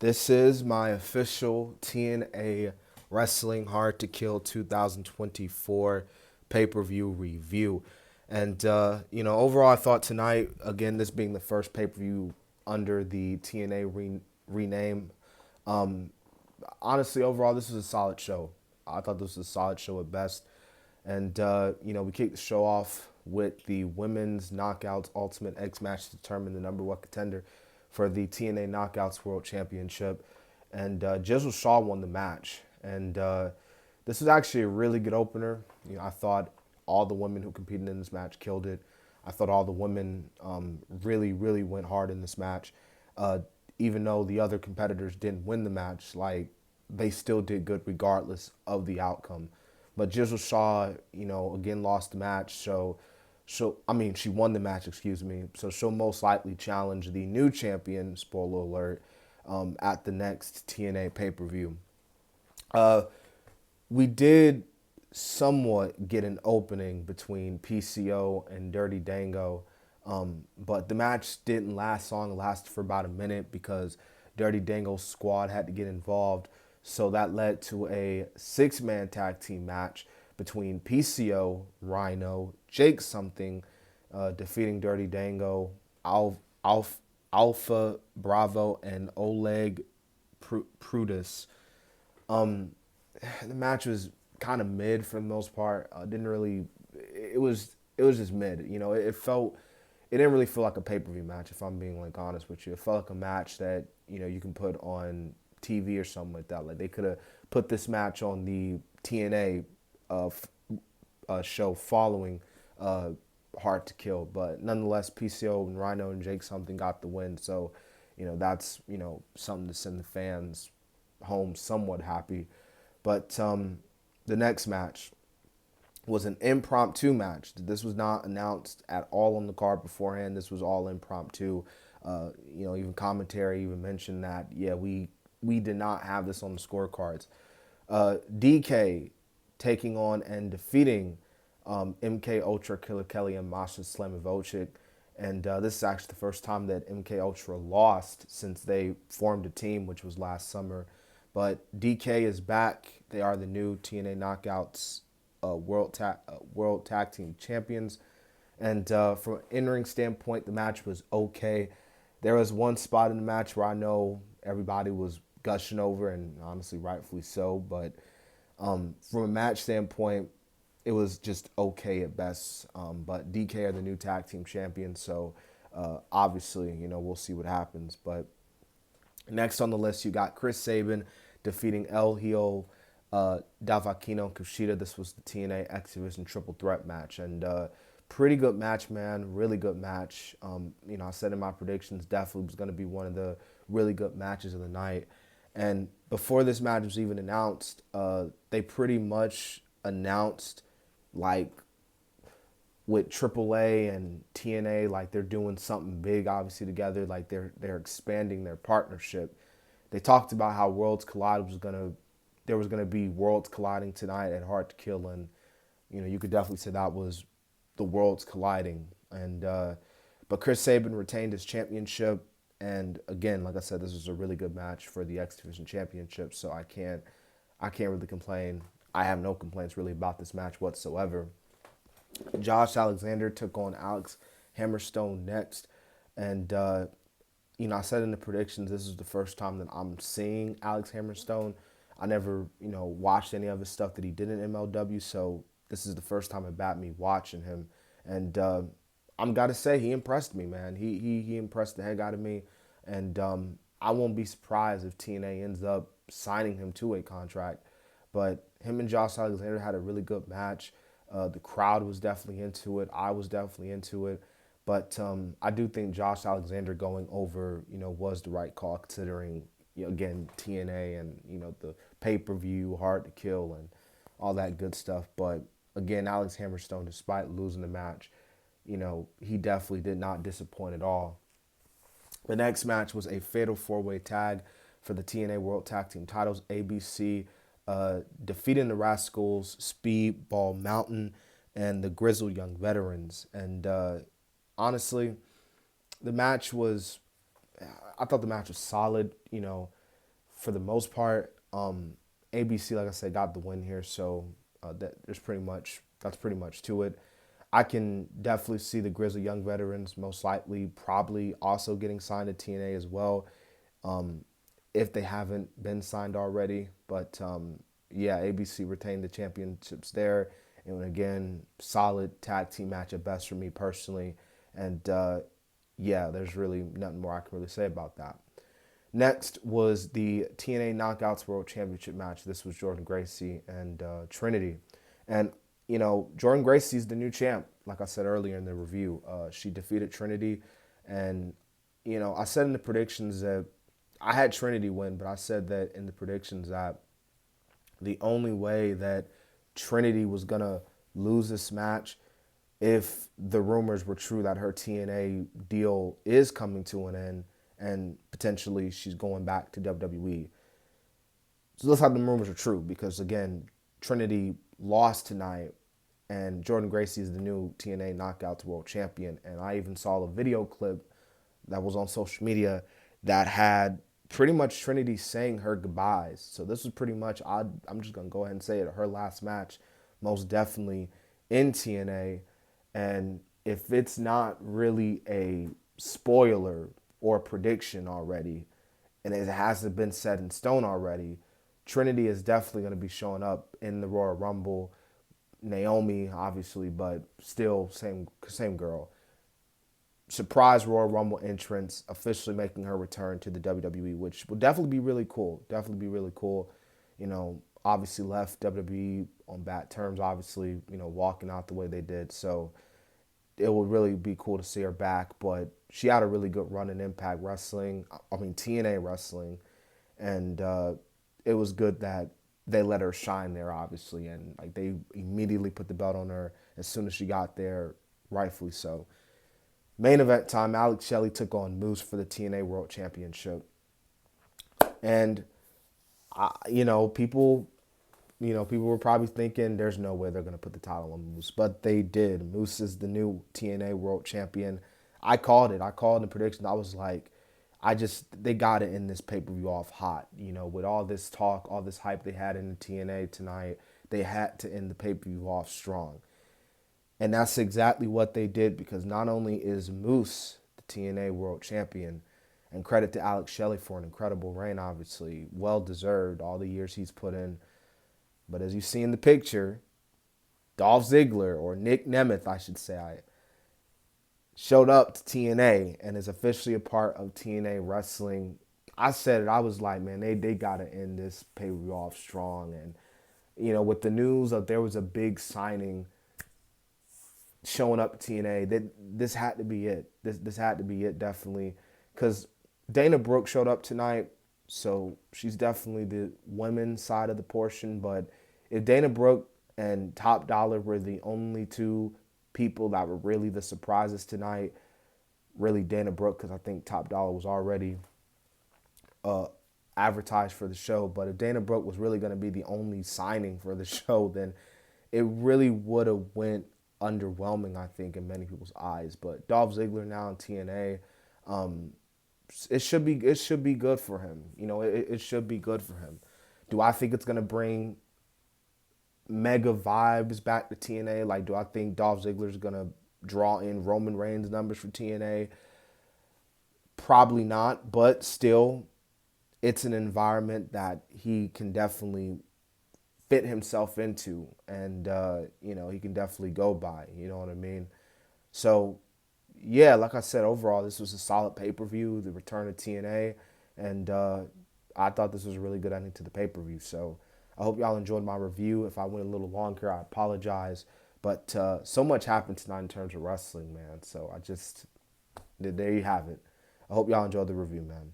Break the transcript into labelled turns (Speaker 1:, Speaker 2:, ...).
Speaker 1: This is my official TNA Wrestling Hard to Kill 2024 pay-per-view review. And, overall, I thought tonight, again, this being the first pay-per-view under the TNA rename, um, honestly, overall, this was a solid show. I thought this was a solid show at best. And, we kicked the show off with the Women's Knockouts Ultimate X match to determine the number one contender for the TNA Knockouts World Championship. And Jizzle Shaw won the match. And this was actually a really good opener. I thought all the women who competed in this match killed it. I thought all the women really, really went hard in this match. Even though the other competitors didn't win the match, they still did good regardless of the outcome. But Jizzle Shaw, again lost the match. She won the match, excuse me. So she'll most likely challenge the new champion, spoiler alert, at the next TNA pay-per-view. We did somewhat get an opening between PCO and Dirty Dango, but the match didn't last long. It lasted for about a minute because Dirty Dango's squad had to get involved. So that led to a six-man tag team match between PCO, Rhino, Jake something, defeating Dirty Dango, Alpha Bravo, and Oleg Prudis. The match was kind of mid for the most part. Didn't really. It was just mid. It didn't really feel like a pay-per-view match. If I'm being honest with you, it felt like a match that you can put on TV or something like that. Like they could have put this match on the TNA show following Hard to Kill, but nonetheless, PCO and Rhino and Jake something got the win. So, that's something to send the fans home somewhat happy. But the next match was an impromptu match. This was not announced at all on the card beforehand. This was all impromptu. Even commentary even mentioned that, we did not have this on the scorecards. DK taking on and defeating MK Ultra, Killer Kelly, and Masha Slamovicic. And this is actually the first time that MK Ultra lost since they formed a team, which was last summer. But DK is back. They are the new TNA Knockouts World Tag Team Champions. And from an in-ring standpoint, the match was okay. There was one spot in the match where I know everybody was gushing over, and honestly, rightfully so. But from a match standpoint, it was just okay at best. But DK are the new tag team champions, so obviously, we'll see what happens. But next on the list, you got Chris Sabin defeating El Hijo Davakino Kushida. This was the TNA X Division Triple Threat match, and pretty good match, man. Really good match. I said in my predictions, definitely was going to be one of the really good matches of the night. And before this match was even announced, they pretty much announced, with AAA and TNA, they're doing something big, obviously, together. They're expanding their partnership. They talked about how there was gonna be worlds colliding tonight at Hard to Kill, and you could definitely say that was the worlds colliding. And but Chris Sabin retained his championship. And again, like I said, this was a really good match for the X Division Championship, so I can't really complain. I have no complaints really about this match whatsoever. Josh Alexander took on Alex Hammerstone next, and I said in the predictions this is the first time that I'm seeing Alex Hammerstone. I never watched any of his stuff that he did in MLW, so this is the first time it bat me watching him, and I'm gotta say he impressed me, man. He impressed the heck out of me, and I won't be surprised if TNA ends up signing him to a contract. But him and Josh Alexander had a really good match. The crowd was definitely into it. I was definitely into it. But I do think Josh Alexander going over, was the right call considering, again, TNA and, the pay-per-view, Hard to Kill, and all that good stuff. But again, Alex Hammerstone, despite losing the match, he definitely did not disappoint at all. The next match was a fatal four-way tag for the TNA World Tag Team titles. ABC defeating the Rascals, Speedball Mountain, and the Grizzled Young Veterans. And honestly, I thought the match was solid. for the most part, ABC, like I said, got the win here, so that's pretty much to it. I can definitely see the Grizzly Young Veterans most likely probably also getting signed to TNA as well, um, if they haven't been signed already. But yeah, ABC retained the championships there, and again, solid tag team match at best for me personally. And yeah, there's really nothing more I can really say about that. Next was the TNA Knockouts World Championship match. This was Jordan Gracie and Trinity. And, you know, Jordan Gracie's the new champ, like I said earlier in the review. She defeated Trinity. And, you know, I said in the predictions that I had Trinity win, but I said that in the predictions that the only way that Trinity was going to lose this match, if the rumors were true that her TNA deal is coming to an end and potentially she's going back to WWE. So it looks like the rumors are true because, again, Trinity lost tonight and Jordan Gracie is the new TNA Knockouts World Champion. And I even saw a video clip that was on social media that had pretty much Trinity saying her goodbyes. So this was pretty much, I'm just going to go ahead and say it, her last match, most definitely in TNA. And if it's not really a spoiler or a prediction already, and it hasn't been set in stone already, Trinity is definitely going to be showing up in the Royal Rumble. Naomi, obviously, but still same girl. Surprise Royal Rumble entrance, officially making her return to the WWE, which will definitely be really cool. Definitely be really cool. You know, obviously left WWE on bad terms, obviously, you know, walking out the way they did. So it would really be cool to see her back. But she had a really good run in Impact Wrestling, I mean TNA Wrestling. And it was good that they let her shine there, obviously. And like they immediately put the belt on her as soon as she got there, rightfully so. Main event time, Alex Shelley took on Moose for the TNA World Championship. And, people were probably thinking there's no way they're going to put the title on Moose. But they did. Moose is the new TNA World Champion. I called it. I called the prediction. I was like, they got it in this pay-per-view off hot. You know, with all this talk, all this hype they had in the TNA tonight, they had to end the pay-per-view off strong. And that's exactly what they did because not only is Moose the TNA World Champion, and credit to Alex Shelley for an incredible reign, obviously, well-deserved, all the years he's put in. But as you see in the picture, Dolph Ziggler, or Nick Nemeth, I should say, showed up to TNA and is officially a part of TNA Wrestling. I said it. I was like, man, they got to end this pay-per-view off strong. And, you know, with the news of there was a big signing showing up at TNA, that this had to be it. This had to be it, definitely. Because Dana Brooke showed up tonight, so she's definitely the women's side of the portion. But if Dana Brooke and Top Dollar were the only two people that were really the surprises tonight, really Dana Brooke, because I think Top Dollar was already advertised for the show. But if Dana Brooke was really going to be the only signing for the show, then it really would have went underwhelming, I think, in many people's eyes. But Dolph Ziggler now in TNA, it should be good for him. You know, it should be good for him. Do I think it's gonna bring mega vibes back to TNA? Like, do I think Dolph Ziggler's gonna draw in Roman Reigns numbers for TNA? Probably not, but still, it's an environment that he can definitely fit himself into, and he can definitely go by. You know what I mean? So, yeah, like I said, overall, this was a solid pay-per-view, the return of TNA, and I thought this was a really good ending to the pay-per-view. So I hope y'all enjoyed my review. If I went a little longer, I apologize. But so much happened tonight in terms of wrestling, man. So there you have it. I hope y'all enjoyed the review, man.